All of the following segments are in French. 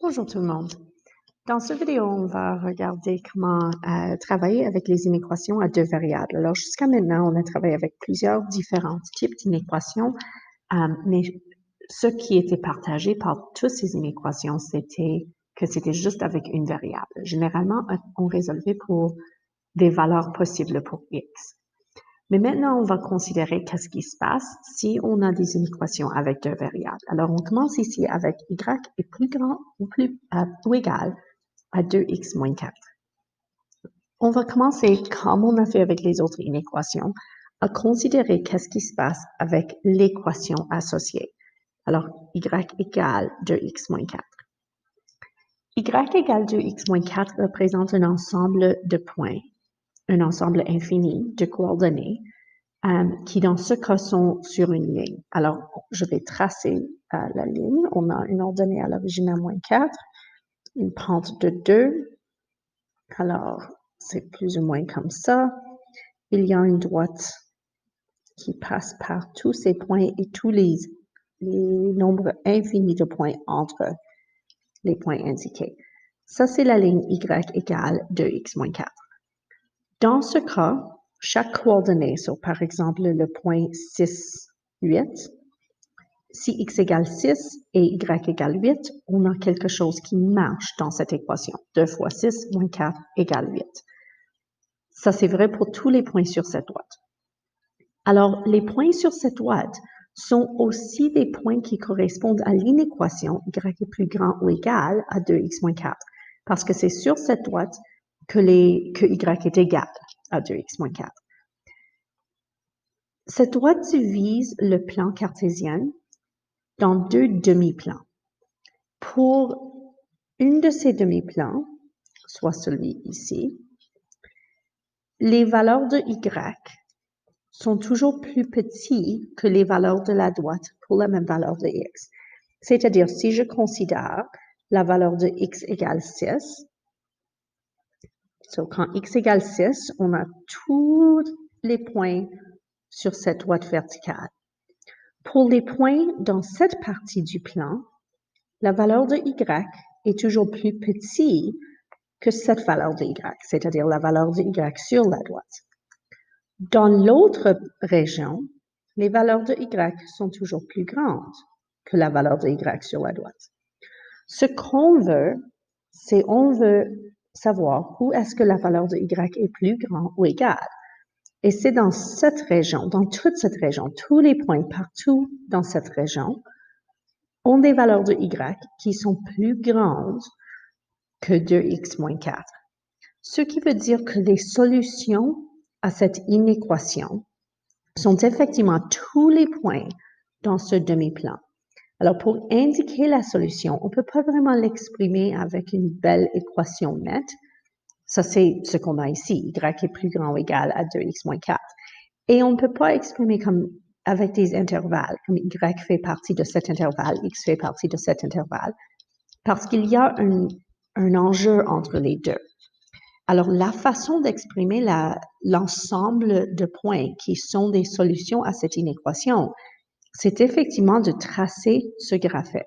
Bonjour tout le monde. Dans cette vidéo, on va regarder comment travailler avec les inéquations à deux variables. Alors, jusqu'à maintenant, on a travaillé avec plusieurs différents types d'inéquations, mais ce qui était partagé par toutes ces inéquations, c'était que c'était juste avec une variable. Généralement, on résolvait pour des valeurs possibles pour x. Mais maintenant, on va considérer qu'est-ce qui se passe si on a des inéquations avec deux variables. Alors, on commence ici avec y est plus grand ou égal à 2x moins 4. On va commencer, comme on a fait avec les autres inéquations, à considérer qu'est-ce qui se passe avec l'équation associée. Alors, y égale 2x moins 4. Y égale 2x moins 4 représente un ensemble de points, un ensemble infini de coordonnées qui dans ce cas sont sur une ligne. Alors, je vais tracer la ligne. On a une ordonnée à l'origine à moins 4, une pente de 2. Alors, c'est plus ou moins comme ça. Il y a une droite qui passe par tous ces points et tous les nombres infinis de points entre les points indiqués. Ça, c'est la ligne y égale 2x moins 4. Dans ce cas, chaque coordonnée, par exemple le point 6, 8, si x égale 6 et y égale 8, on a quelque chose qui marche dans cette équation. 2 fois 6 moins 4 égale 8. Ça, c'est vrai pour tous les points sur cette droite. Alors, les points sur cette droite sont aussi des points qui correspondent à l'inéquation y est plus grand ou égal à 2x moins 4, parce que c'est sur cette droite que y est égal à 2x moins 4. Cette droite divise le plan cartésien dans deux demi-plans. Pour une de ces demi-plans, soit celui ici, les valeurs de y sont toujours plus petits que les valeurs de la droite pour la même valeur de x. C'est-à-dire, si je considère la valeur de x égale 6, quand x égale 6, on a tous les points sur cette droite verticale. Pour les points dans cette partie du plan, la valeur de y est toujours plus petite que cette valeur de y, c'est-à-dire la valeur de y sur la droite. Dans l'autre région, les valeurs de y sont toujours plus grandes que la valeur de y sur la droite. Ce qu'on veut, c'est on veut savoir où est-ce que la valeur de y est plus grande ou égale. Et c'est dans cette région, dans toute cette région, tous les points partout dans cette région ont des valeurs de y qui sont plus grandes que 2x moins 4. Ce qui veut dire que les solutions à cette inéquation sont effectivement tous les points dans ce demi-plan. Alors, pour indiquer la solution, on ne peut pas vraiment l'exprimer avec une belle équation nette. Ça, c'est ce qu'on a ici. Y est plus grand ou égal à 2x moins 4. Et on ne peut pas exprimer avec des intervalles, comme y fait partie de cet intervalle, x fait partie de cet intervalle, parce qu'il y a un enjeu entre les deux. Alors, la façon d'exprimer l'ensemble de points qui sont des solutions à cette inéquation, c'est effectivement de tracer ce graphique.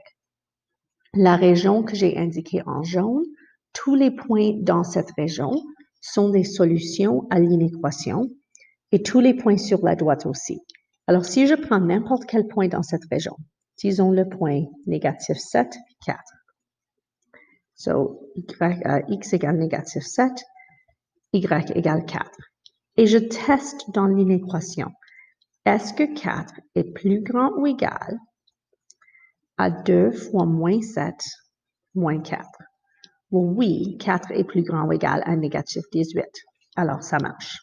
La région que j'ai indiquée en jaune, tous les points dans cette région sont des solutions à l'inéquation et tous les points sur la droite aussi. Alors, si je prends n'importe quel point dans cette région, disons le point négatif 7, 4. So, x égale négatif 7, y égale 4. Et je teste dans l'inéquation. Est-ce que 4 est plus grand ou égal à 2 fois moins 7 moins 4? Oui, 4 est plus grand ou égal à négatif 18. Alors, ça marche.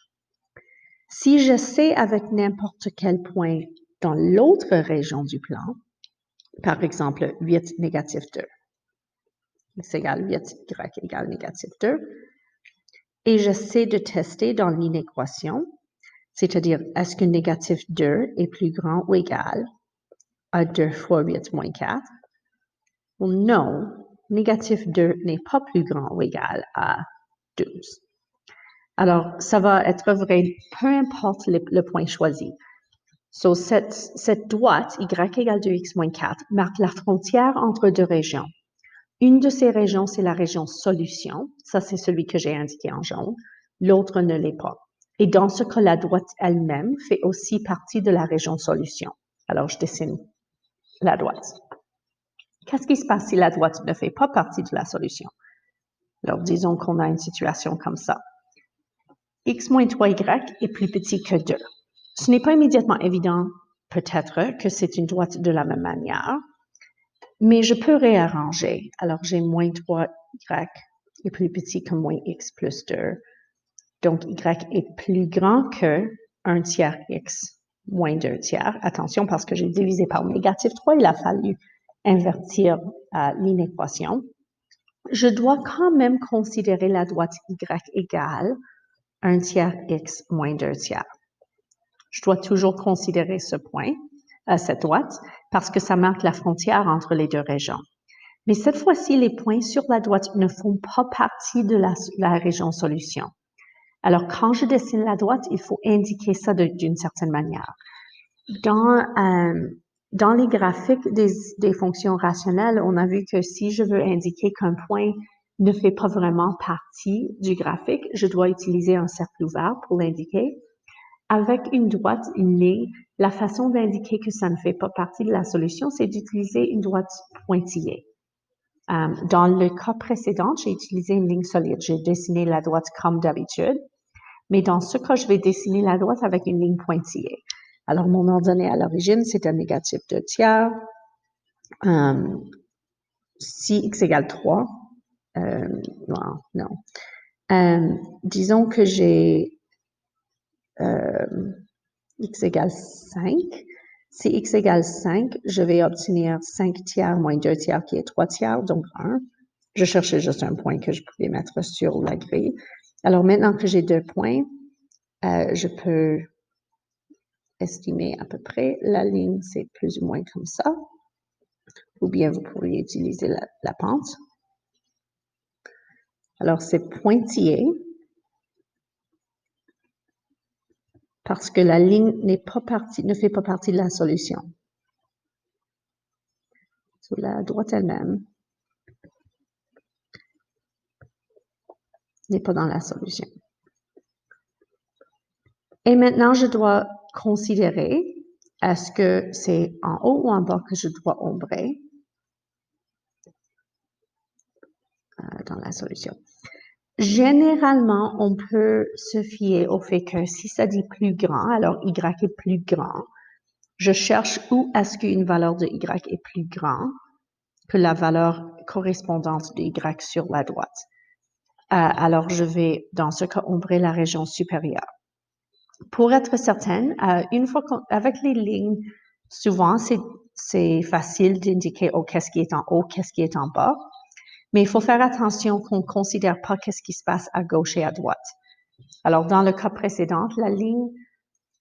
Si je sais avec n'importe quel point dans l'autre région du plan, par exemple 8 négatif 2, x égale 8, y égale négatif 2, et j'essaie de tester dans l'inéquation, c'est-à-dire est-ce que négatif 2 est plus grand ou égal à 2 fois 8 moins 4? Non, négatif 2 n'est pas plus grand ou égal à 12. Alors, ça va être vrai, peu importe le point choisi. So, cette droite, y égale 2x moins 4, marque la frontière entre deux régions. Une de ces régions, c'est la région solution. Ça, c'est celui que j'ai indiqué en jaune. L'autre ne l'est pas. Et dans ce cas, la droite elle-même fait aussi partie de la région solution. Alors, je dessine la droite. Qu'est-ce qui se passe si la droite ne fait pas partie de la solution? Alors, disons qu'on a une situation comme ça. X moins 3y est plus petit que 2. Ce n'est pas immédiatement évident, peut-être, que c'est une droite de la même manière, mais je peux réarranger. Alors, j'ai moins 3y est plus petit que moins x plus 2. Donc, y est plus grand que 1 tiers x moins 2 tiers. Attention, parce que j'ai divisé par négatif 3, il a fallu invertir l'inéquation. Je dois quand même considérer la droite y égale 1 tiers x moins 2 tiers. Je dois toujours considérer ce point, cette droite, parce que ça marque la frontière entre les deux régions. Mais cette fois-ci, les points sur la droite ne font pas partie de la région solution. Alors, quand je dessine la droite, il faut indiquer ça d'une certaine manière. Dans les graphiques des fonctions rationnelles, on a vu que si je veux indiquer qu'un point ne fait pas vraiment partie du graphique, je dois utiliser un cercle ouvert pour l'indiquer. Avec une droite, une ligne, la façon d'indiquer que ça ne fait pas partie de la solution, c'est d'utiliser une droite pointillée. Dans le cas précédent, j'ai utilisé une ligne solide. J'ai dessiné la droite comme d'habitude. Mais dans ce cas, je vais dessiner la droite avec une ligne pointillée. Alors, mon ordonnée à l'origine, c'est un négatif 2 tiers. Si x égale 3, disons que j'ai x égale 5. Si x égale 5, je vais obtenir 5 tiers moins 2 tiers qui est 3 tiers, donc 1. Je cherchais juste un point que je pouvais mettre sur la grille. Alors, maintenant que j'ai 2 points, je peux estimer à peu près. La ligne, c'est plus ou moins comme ça. Ou bien vous pourriez utiliser la pente. Alors, c'est pointillé parce que la ligne ne fait pas partie de la solution. Sur la droite elle-même n'est pas dans la solution. Et maintenant, je dois considérer est-ce que c'est en haut ou en bas que je dois ombrer dans la solution. Généralement, on peut se fier au fait que si ça dit plus grand, alors y est plus grand. Je cherche où est-ce qu'une valeur de y est plus grand que la valeur correspondante de y sur la droite. Alors, je vais, dans ce cas, ombrer la région supérieure. Pour être certaine, une fois qu'avec les lignes, souvent, c'est facile d'indiquer qu'est-ce qui est en haut, qu'est-ce qui est en bas. Mais il faut faire attention qu'on ne considère pas qu'est-ce qui se passe à gauche et à droite. Alors, dans le cas précédent, la ligne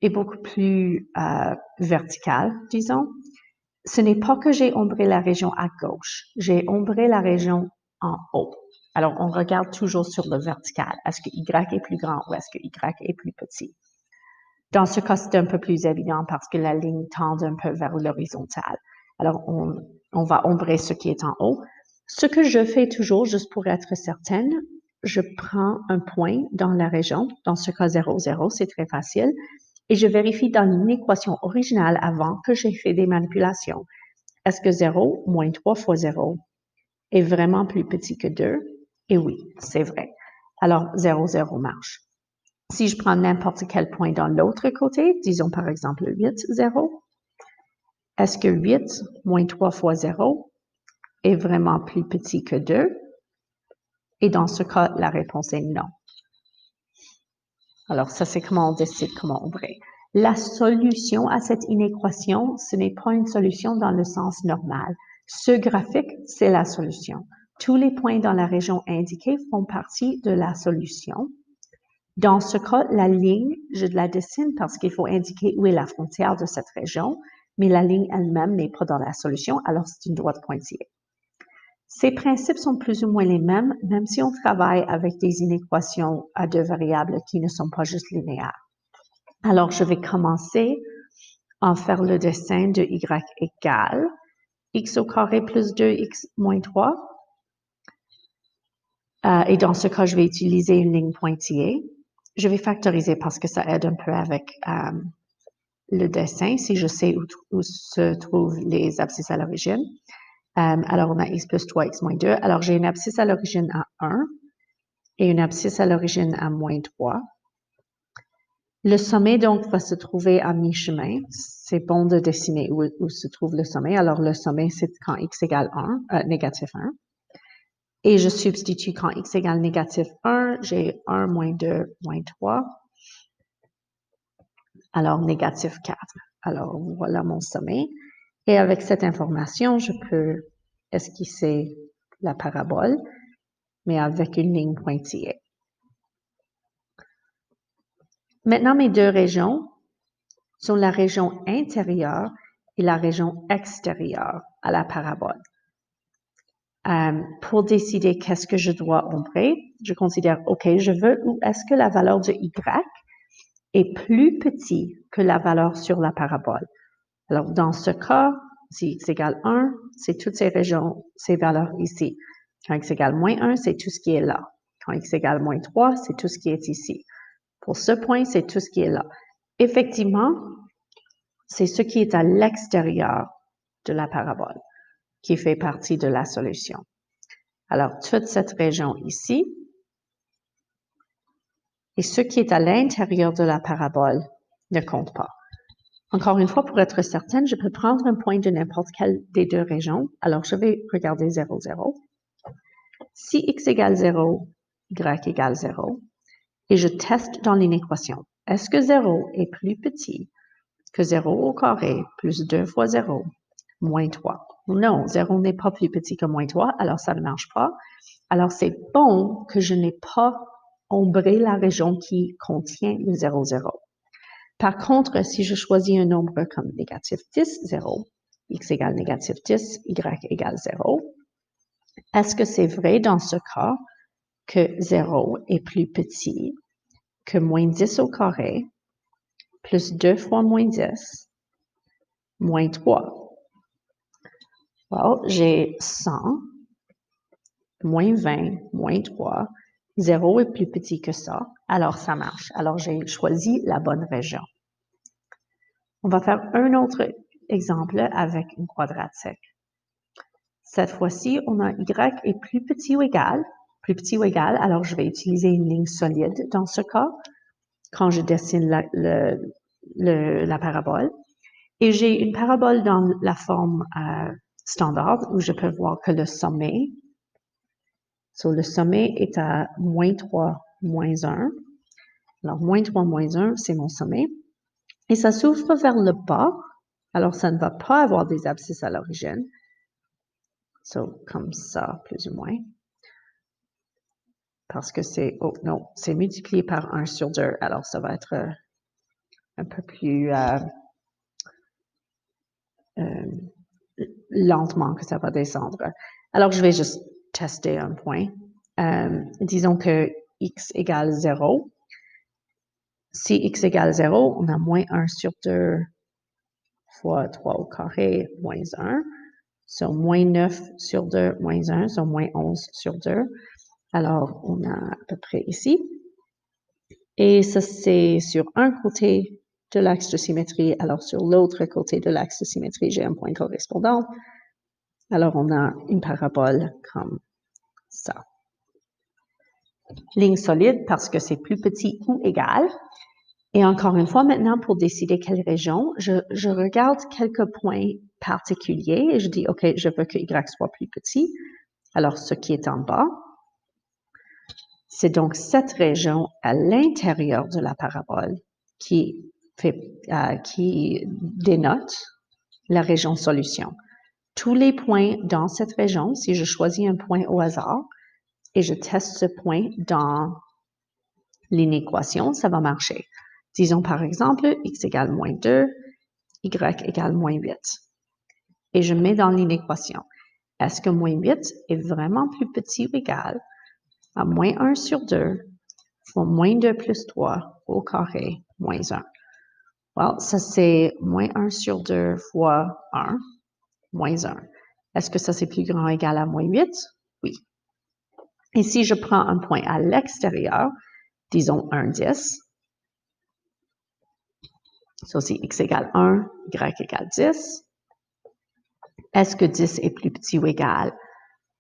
est beaucoup plus verticale, disons. Ce n'est pas que j'ai ombré la région à gauche, j'ai ombré la région en haut. Alors, on regarde toujours sur le vertical. Est-ce que y est plus grand ou est-ce que y est plus petit? Dans ce cas, c'est un peu plus évident parce que la ligne tend un peu vers l'horizontale. Alors, on va ombrer ce qui est en haut. Ce que je fais toujours, juste pour être certaine, je prends un point dans la région, dans ce cas 0, 0, c'est très facile, et je vérifie dans l'équation originale avant que j'ai fait des manipulations. Est-ce que 0 moins 3 fois 0 est vraiment plus petit que 2? Et oui, c'est vrai. Alors, 0, 0 marche. Si je prends n'importe quel point dans l'autre côté, disons par exemple 8, 0, est-ce que 8 moins 3 fois 0 est vraiment plus petit que 2? Et dans ce cas, la réponse est non. Alors, ça, c'est comment on décide comment ombrer. La solution à cette inéquation, ce n'est pas une solution dans le sens normal. Ce graphique, c'est la solution. Tous les points dans la région indiquée font partie de la solution. Dans ce cas, la ligne, je la dessine parce qu'il faut indiquer où est la frontière de cette région, mais la ligne elle-même n'est pas dans la solution, alors c'est une droite pointillée. Ces principes sont plus ou moins les mêmes, même si on travaille avec des inéquations à deux variables qui ne sont pas juste linéaires. Alors, je vais commencer à faire le dessin de y égale x au carré plus 2x moins 3. Et dans ce cas, je vais utiliser une ligne pointillée. Je vais factoriser parce que ça aide un peu avec le dessin, si je sais où se trouvent les abscisses à l'origine. Alors, on a x plus 3, x moins 2. Alors, j'ai une abscisse à l'origine à 1 et une abscisse à l'origine à moins 3. Le sommet, donc, va se trouver à mi-chemin. C'est bon de dessiner où se trouve le sommet. Alors, le sommet, c'est quand x égale 1, négatif 1. Et je substitue quand x égale négatif 1, j'ai 1 moins 2 moins 3. Alors, négatif 4. Alors, voilà mon sommet. Et avec cette information, je peux esquisser la parabole, mais avec une ligne pointillée. Maintenant, mes deux régions sont la région intérieure et la région extérieure à la parabole. Pour décider qu'est-ce que je dois ombrer, je considère, OK, je veux où est-ce que la valeur de y est plus petite que la valeur sur la parabole. Alors, dans ce cas, si x égale 1, c'est toutes ces régions, ces valeurs ici. Quand x égale moins 1, c'est tout ce qui est là. Quand x égale moins 3, c'est tout ce qui est ici. Pour ce point, c'est tout ce qui est là. Effectivement, c'est ce qui est à l'extérieur de la parabole qui fait partie de la solution. Alors, toute cette région ici, et ce qui est à l'intérieur de la parabole ne compte pas. Encore une fois, pour être certaine, je peux prendre un point de n'importe quelle des deux régions. Alors, je vais regarder 0, 0. Si x égale 0, y égale 0, et je teste dans l'inéquation. Est-ce que 0 est plus petit que 0 au carré plus 2 fois 0, moins 3? Non, 0 n'est pas plus petit que moins 3, alors ça ne marche pas. Alors, c'est bon que je n'ai pas ombré la région qui contient le 0, 0. Par contre, si je choisis un nombre comme négatif 10, 0, x égale négatif 10, y égale 0, est-ce que c'est vrai dans ce cas que 0 est plus petit que moins 10 au carré plus 2 fois moins 10, moins 3? Well, j'ai 100, moins 20, moins 3. 0 est plus petit que ça, alors ça marche. Alors, j'ai choisi la bonne région. On va faire un autre exemple avec une quadratique. Cette fois-ci, on a y est plus petit ou égal, alors je vais utiliser une ligne solide dans ce cas, quand je dessine la parabole. Et j'ai une parabole dans la forme standard, où je peux voir que le sommet, le sommet est à moins 3, moins 1. Alors, moins 3, moins 1, c'est mon sommet. Et ça s'ouvre vers le bas, alors ça ne va pas avoir des abscisses à l'origine. Comme ça, plus ou moins. Parce que c'est, oh non, c'est multiplié par 1 sur 2, alors ça va être un peu plus lentement que ça va descendre. Alors, je vais juste tester un point. Disons que x égale 0. Si x égale 0, on a moins 1 sur 2 fois 3 au carré, moins 1. So, moins 9 sur 2, moins 1, so moins 11 sur 2. Alors, on a à peu près ici. Et ça, c'est sur un côté de l'axe de symétrie. Alors, sur l'autre côté de l'axe de symétrie, j'ai un point correspondant. Alors, on a une parabole comme ça. Ligne solide parce que c'est plus petit ou égal. Et encore une fois, maintenant, pour décider quelle région, je regarde quelques points particuliers et je dis, OK, je veux que y soit plus petit. Alors, ce qui est en bas, c'est donc cette région à l'intérieur de la parabole qui dénote la région solution. Tous les points dans cette région, si je choisis un point au hasard et je teste ce point dans l'inéquation, ça va marcher. Disons par exemple, x égale moins 2, y égale moins 8. Et je mets dans l'inéquation. Est-ce que moins 8 est vraiment plus petit ou égal à moins 1 sur 2 fois moins 2 plus 3 au carré, moins 1? Well, ça c'est moins 1 sur 2 fois 1, moins 1. Est-ce que ça c'est plus grand ou égal à moins 8? Oui. Et si je prends un point à l'extérieur, disons un 10, ça c'est x égale 1, y égale 10. Est-ce que 10 est plus petit ou égal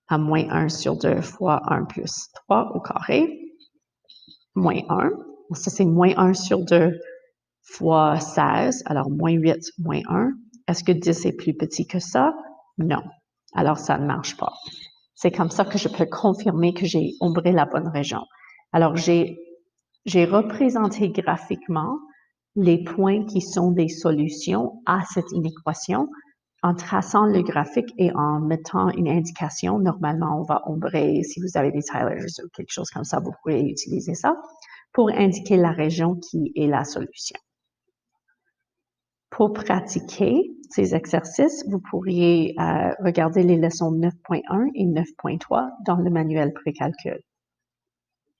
à moins 1 sur 2 fois 1 plus 3 au carré? Moins 1. Ça, c'est moins 1 sur 2 fois 16, alors moins 8, moins 1. Est-ce que 10 est plus petit que ça? Non. Alors, ça ne marche pas. C'est comme ça que je peux confirmer que j'ai ombré la bonne région. Alors, j'ai représenté graphiquement les points qui sont des solutions à cette inéquation en traçant le graphique et en mettant une indication. Normalement, on va ombrer, si vous avez des tilers ou quelque chose comme ça, vous pouvez utiliser ça pour indiquer la région qui est la solution. Pour pratiquer ces exercices, vous pourriez regarder les leçons 9.1 et 9.3 dans le manuel précalcul.